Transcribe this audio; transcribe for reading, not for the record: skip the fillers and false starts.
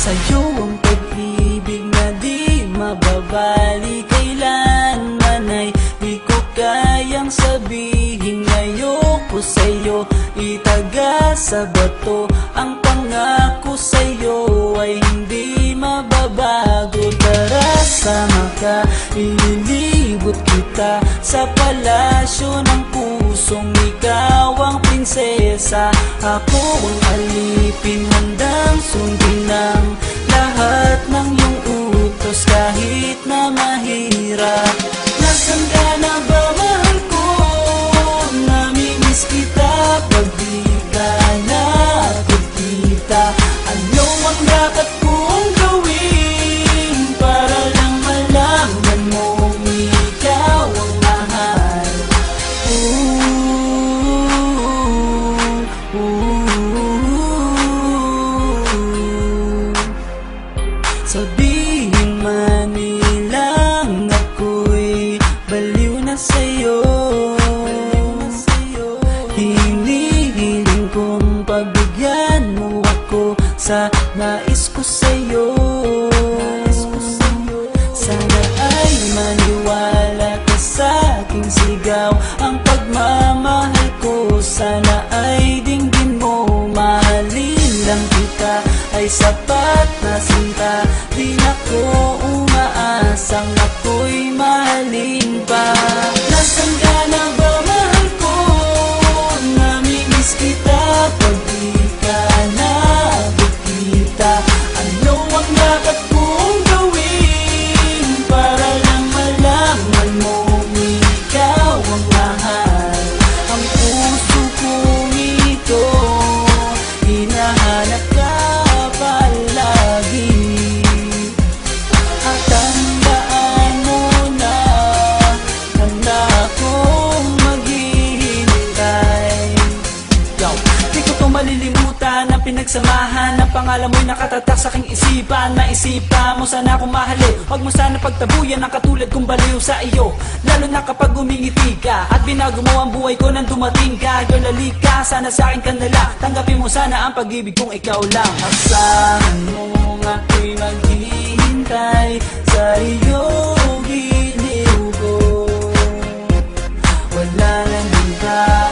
Sa'yo ang pag-ibig na di mababali, kailanman ay di ko kayang sabihin. Ayoko sa'yo itaga sa bato, ang pangako sa'yo ay hindi mababago. Tara, sama ka, ililibot kita sa palasyo ng pusong ikaw ang prinsesa. Ako ang alipin, handang sundin ng lahat ng iyong utos kahit na mahirap. Nasaan ka na ba, mahal ko? Namimiss kita pag di ka nakikita. Ano ang dapat kong gawin para lang malaman mong ikaw ang mahal? Sabihin man nilang ako'y baliw na sa'yo, hinihiling kong pabigyan mo ako sa nais ko sa'yo. Sana ay maniwala ka sa aking sigaw, ang pagmamahal ko sana ay dinggin mo. Mahalin lang kita ay sapat na sinta, di na ko umaasang ako'y mahalin pa. Nasaan ka na ba, mahal ko? Namimiss kita pag di ka nakikita. Ano ang dapat kong gawin para lang malaman mong ikaw ang mahal? Ang puso kong ito hinahanap ka palagi, at tandaan mo na handa akong maghihintay. Di ko to malilimutan ang pinagsamahan ng pangalan mo'y nakatatak sa aking isipan. Naisipan mo sana akong mahalin, huwag mo sana pagtabuyan ang katulad kong baliw sa iyo. Lalo na kapag umingiti ka at binago mo ang buhay ko nang dumating ka. Girl, halika, sana sa akin ka nalang, tanggapin mo sana ang pag-ibig kong ikaw lang. Asahan mo ako'y maghihintay sa iyong giliw ko, wala nang hintay.